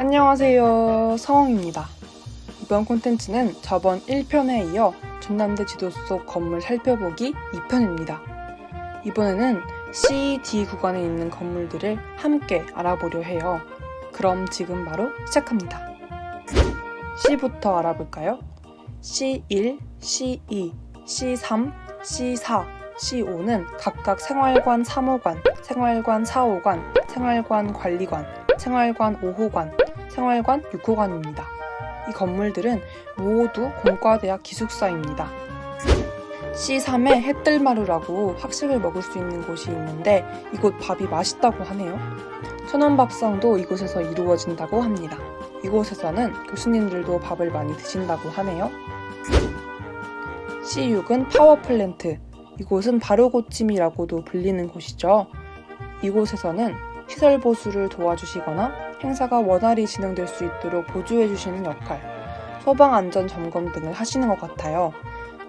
안녕하세요. 서홍입니다. 이번 콘텐츠는 저번 1편에 이어 전남대 지도 속 건물 살펴보기 2편입니다. 이번에는 C, D 구간에 있는 건물들을 함께 알아보려 해요. 그럼 지금 바로 시작합니다. C부터 알아볼까요? C1, C2, C3, C4, C5는 각각 생활관 3호관, 생활관 4호관, 생활관 관리관, 생활관 5호관, 생활관 6호관입니다. 이 건물들은 모두 공과대학 기숙사입니다. C3에 햇뜰마루라고 학식을 먹을 수 있는 곳이 있는데 이곳 밥이 맛있다고 하네요. 천원밥상도 이곳에서 이루어진다고 합니다. 이곳에서는 교수님들도 밥을 많이 드신다고 하네요. C6은 파워플랜트, 이곳은 바로고침이라고도 불리는 곳이죠. 이곳에서는 시설 보수를 도와주시거나 행사가 원활히 진행될 수 있도록 보조해주시는 역할, 소방안전점검 등을 하시는 것 같아요.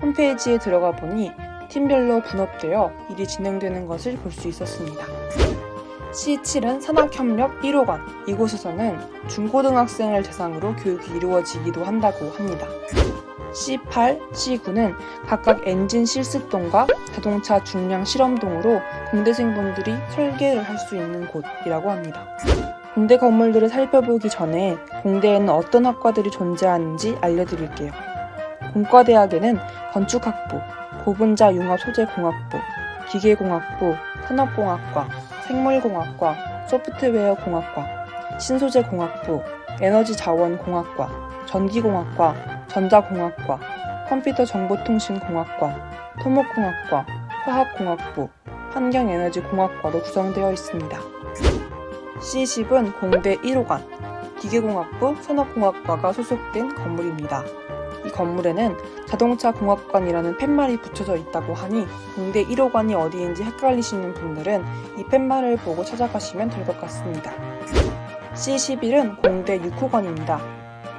홈페이지에 들어가 보니 팀별로 분업되어 일이 진행되는 것을 볼 수 있었습니다. C7은 산학협력 1호관, 이곳에서는 중고등학생을 대상으로 교육이 이루어지기도 한다고 합니다. C8, C9는 각각 엔진 실습동과 자동차 중량 실험동으로 공대생분들이 설계를 할 수 있는 곳이라고 합니다. 공대 건물들을 살펴보기 전에 공대에는 어떤 학과들이 존재하는지 알려드릴게요. 공과대학에는 건축학부, 고분자 융합소재공학부, 기계공학부, 산업공학과, 생물공학과, 소프트웨어공학과, 신소재공학부, 에너지자원공학과, 전기공학과, 전자공학과, 컴퓨터정보통신공학과, 토목공학과, 화학공학부, 환경에너지공학과로 구성되어 있습니다. C10은 공대 1호관, 기계공학부, 산업공학과가 소속된 건물입니다. 이 건물에는 자동차공학관이라는 팻말이 붙여져 있다고 하니 공대 1호관이 어디인지 헷갈리시는 분들은 이 팻말을 보고 찾아가시면 될 것 같습니다. C11은 공대 6호관입니다.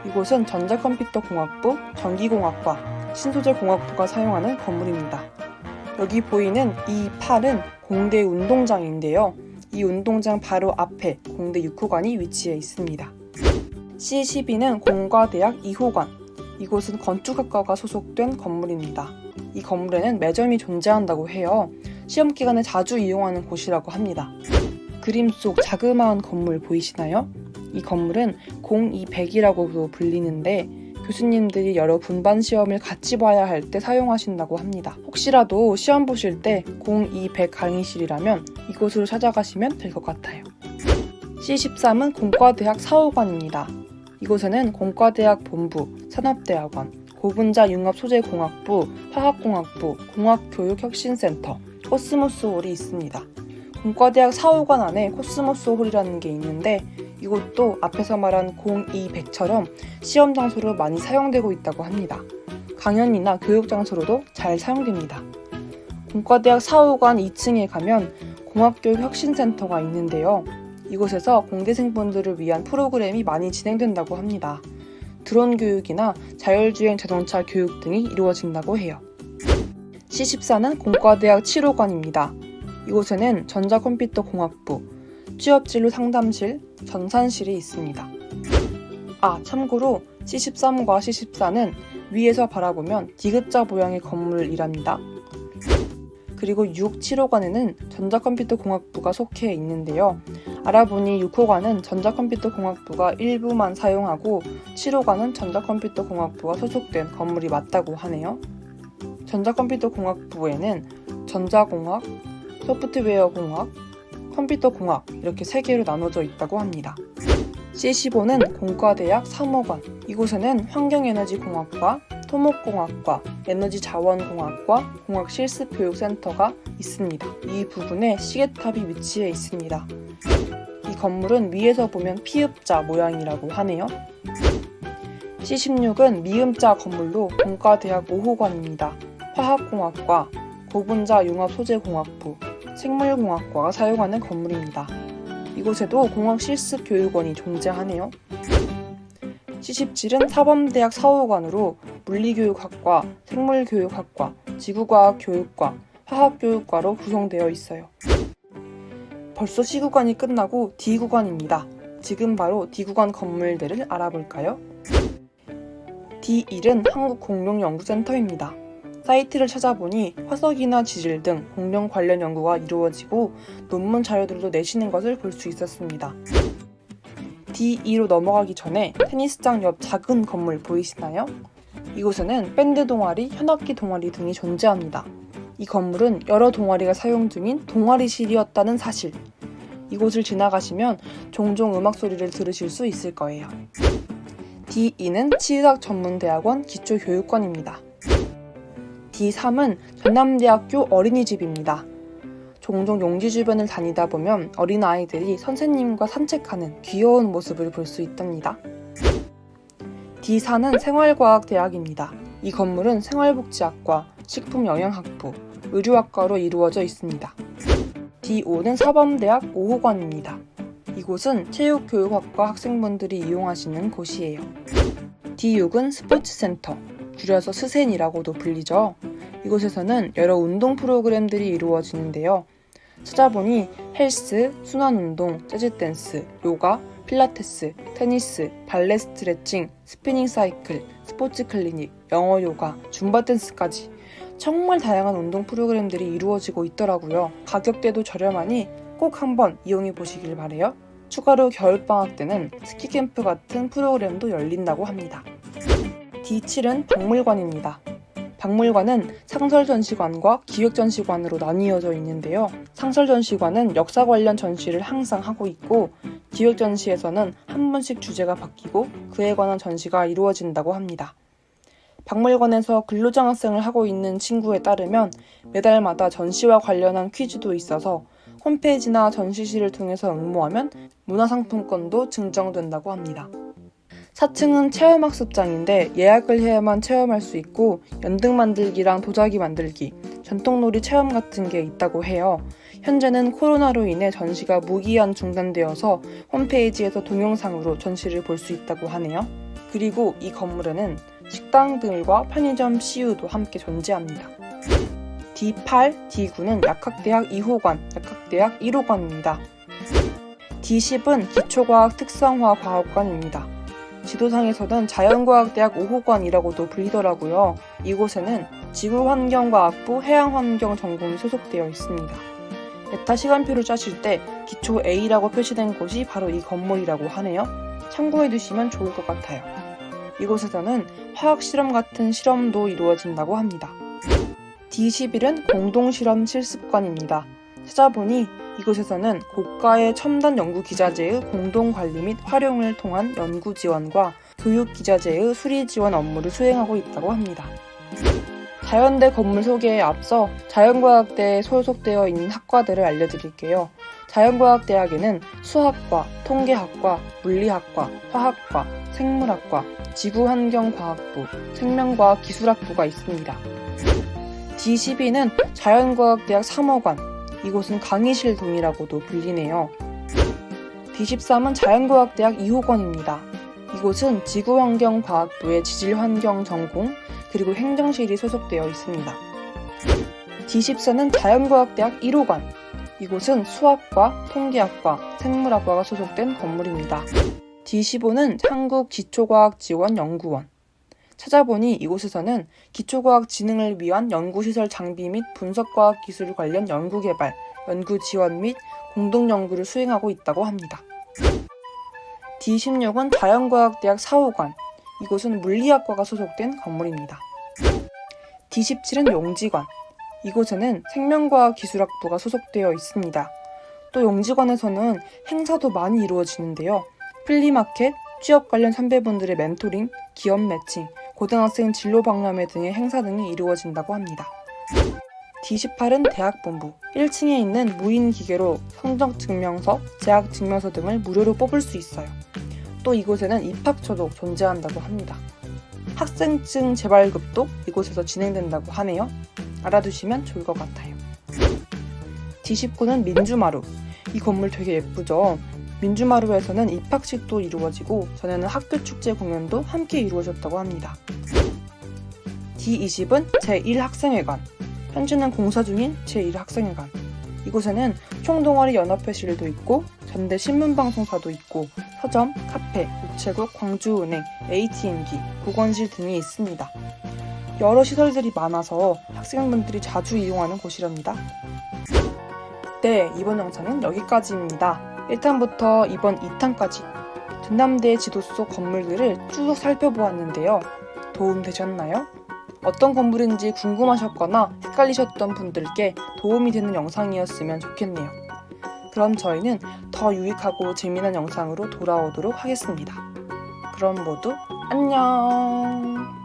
이곳은 전자컴퓨터공학부, 전기공학과, 신소재공학부가 사용하는 건물입니다. 여기 보이는 이 팔은 공대 운동장인데요. 이 운동장 바로 앞에 공대 6호관이 위치해 있습니다. C12는 공과대학 2호관, 이곳은 건축학과가 소속된 건물입니다. 이 건물에는 매점이 존재한다고 해요. 시험 기간에 자주 이용하는 곳이라고 합니다. 그림 속 자그마한 건물 보이시나요? 이 건물은 0200이라고도 불리는데 교수님들이 여러 분반 시험을 같이 봐야 할 때 사용하신다고 합니다. 혹시라도 시험 보실 때 0200 강의실이라면 이곳으로 찾아가시면 될 것 같아요. C13은 공과대학 4호관입니다. 이곳에는 공과대학 본부, 산업대학원, 고분자 융합소재공학부, 화학공학부, 공학교육혁신센터, 코스모스홀이 있습니다. 공과대학 4호관 안에 코스모스홀이라는 게 있는데 이곳도 앞에서 말한 0200처럼 시험 장소로 많이 사용되고 있다고 합니다. 강연이나 교육 장소로도 잘 사용됩니다. 공과대학 4호관 2층에 가면 공학교육혁신센터가 있는데요. 이곳에서 공대생분들을 위한 프로그램이 많이 진행된다고 합니다. 드론 교육이나 자율주행 자동차 교육 등이 이루어진다고 해요. C14는 공과대학 7호관입니다. 이곳에는 전자컴퓨터공학부, 취업진로 상담실, 전산실이 있습니다. 참고로 C13과 C14는 위에서 바라보면 D자 모양의 건물이랍니다. 그리고 6, 7호관에는 전자컴퓨터공학부가 속해 있는데요. 알아보니 6호관은 전자컴퓨터공학부가 일부만 사용하고 7호관은 전자컴퓨터공학부가 소속된 건물이 맞다고 하네요. 전자컴퓨터공학부에는 전자공학, 소프트웨어공학, 컴퓨터공학 이렇게 3개로 나눠져 있다고 합니다. C15는 공과대학 3호관, 이곳에는 환경에너지공학과, 토목공학과, 에너지자원공학과, 공학실습교육센터가 있습니다. 이 부분에 시계탑이 위치해 있습니다. 이 건물은 위에서 보면 피읍자 모양이라고 하네요. C16은 미음자 건물로 공과대학 5호관입니다. 화학공학과, 고분자 융합소재공학부, 생물공학과가 사용하는 건물입니다. 이곳에도 공학실습교육원이 존재하네요. C17은 사범대학 4호관으로 물리교육학과, 생물교육학과, 지구과학교육과, 화학교육과로 구성되어 있어요. 벌써 C구간이 끝나고 D구간입니다. 지금 바로 D 구간 건물들을 알아볼까요? D1은 한국공룡연구센터입니다. 사이트를 찾아보니 화석이나 지질 등 공룡 관련 연구가 이루어지고 논문 자료들도 내시는 것을 볼 수 있었습니다. D2로 넘어가기 전에 테니스장 옆 작은 건물 보이시나요? 이곳에는 밴드 동아리, 현악기 동아리 등이 존재합니다. 이 건물은 여러 동아리가 사용 중인 동아리실이었다는 사실. 이곳을 지나가시면 종종 음악 소리를 들으실 수 있을 거예요. D2는 치의학전문대학원 기초교육관입니다. D3은 전남대학교 어린이집입니다. 종종 용지 주변을 다니다 보면 어린아이들이 선생님과 산책하는 귀여운 모습을 볼 수 있답니다. D4는 생활과학대학입니다. 이 건물은 생활복지학과, 식품영양학부, 의료학과로 이루어져 있습니다. D5는 사범대학 5호관입니다. 이곳은 체육교육학과 학생분들이 이용하시는 곳이에요. D6은 스포츠센터, 줄여서 스센이라고도 불리죠. 이곳에서는 여러 운동 프로그램들이 이루어지는데요. 찾아보니 헬스, 순환운동, 재즈댄스, 요가, 필라테스, 테니스, 발레 스트레칭, 스피닝 사이클, 스포츠 클리닉, 영어 요가, 줌바 댄스까지 정말 다양한 운동 프로그램들이 이루어지고 있더라고요. 가격대도 저렴하니 꼭 한번 이용해 보시길 바래요. 추가로 겨울방학 때는 스키 캠프 같은 프로그램도 열린다고 합니다. D7은 박물관입니다. 박물관은 상설전시관과 기획전시관으로 나뉘어져 있는데요. 상설전시관은 역사 관련 전시를 항상 하고 있고 기획전시에서는 한 번씩 주제가 바뀌고 그에 관한 전시가 이루어진다고 합니다. 박물관에서 근로장학생을 하고 있는 친구에 따르면 매달마다 전시와 관련한 퀴즈도 있어서 홈페이지나 전시실을 통해서 응모하면 문화상품권도 증정된다고 합니다. 4층은 체험학습장인데 예약을 해야만 체험할 수 있고 연등 만들기랑 도자기 만들기, 전통놀이 체험 같은 게 있다고 해요. 현재는 코로나로 인해 전시가 무기한 중단되어서 홈페이지에서 동영상으로 전시를 볼 수 있다고 하네요. 그리고 이 건물에는 식당들과 편의점 CU도 함께 존재합니다. D8, D9는 약학대학 2호관, 약학대학 1호관입니다. D10은 기초과학 특성화 과학관입니다. 지도상에서는 자연과학대학 5호관이라고도 불리더라고요. 이곳에는 지구환경과학부 해양환경 전공이 소속되어 있습니다. 메타 시간표를 짜실 때 기초 A라고 표시된 곳이 바로 이 건물이라고 하네요. 참고해두시면 좋을 것 같아요. 이곳에서는 화학실험 같은 실험도 이루어진다고 합니다. D11은 공동실험 실습관입니다. 찾아보니 이곳에서는 고가의 첨단 연구기자재의 공동관리 및 활용을 통한 연구 지원과 교육기자재의 수리 지원 업무를 수행하고 있다고 합니다. 자연대 건물 소개에 앞서 자연과학대에 소속되어 있는 학과들을 알려드릴게요. 자연과학대학에는 수학과, 통계학과, 물리학과, 화학과, 생물학과, 지구환경과학부, 생명과학기술학부가 있습니다. D12는 자연과학대학 3호관, 이곳은 강의실 동이라고도 불리네요. D13은 자연과학대학 2호관입니다. 이곳은 지구환경과학부의 지질환경 전공, 그리고 행정실이 소속되어 있습니다. D14는 자연과학대학 1호관, 이곳은 수학과, 통계학과, 생물학과가 소속된 건물입니다. D15는 한국기초과학지원연구원. 찾아보니 이곳에서는 기초과학 지능을 위한 연구시설 장비 및 분석과학 기술 관련 연구개발, 연구지원 및 공동연구를 수행하고 있다고 합니다. D16은 자연과학대학 4호관, 이곳은 물리학과가 소속된 건물입니다. D17은 용지관, 이곳에는 생명과학기술학부가 소속되어 있습니다. 또 용지관에서는 행사도 많이 이루어지는데요. 플리마켓, 취업 관련 선배분들의 멘토링, 기업 매칭, 고등학생 진로 박람회 등의 행사 등이 이루어진다고 합니다. D18은 대학본부, 1층에 있는 무인 기계로 성적증명서, 재학증명서 등을 무료로 뽑을 수 있어요. 또 이곳에는 입학처도 존재한다고 합니다. 학생증 재발급도 이곳에서 진행된다고 하네요. 알아두시면 좋을 것 같아요. D19는 민주마루, 이 건물 되게 예쁘죠? 민주마루에서는 입학식도 이루어지고 전에는 학교축제 공연도 함께 이루어졌다고 합니다. D20은 제1학생회관, 현재는 공사 중인 제1학생회관. 이곳에는 총동아리 연합회실도 있고 전대 신문방송사도 있고 서점, 카페, 우체국, 광주은행, ATM기, 보건실 등이 있습니다. 여러 시설들이 많아서 학생분들이 자주 이용하는 곳이랍니다. 네, 이번 영상은 여기까지입니다. 1탄부터 이번 2탄까지 전남대 지도 속 건물들을 쭉 살펴보았는데요. 도움 되셨나요? 어떤 건물인지 궁금하셨거나 헷갈리셨던 분들께 도움이 되는 영상이었으면 좋겠네요. 그럼 저희는 더 유익하고 재미난 영상으로 돌아오도록 하겠습니다. 그럼 모두 안녕!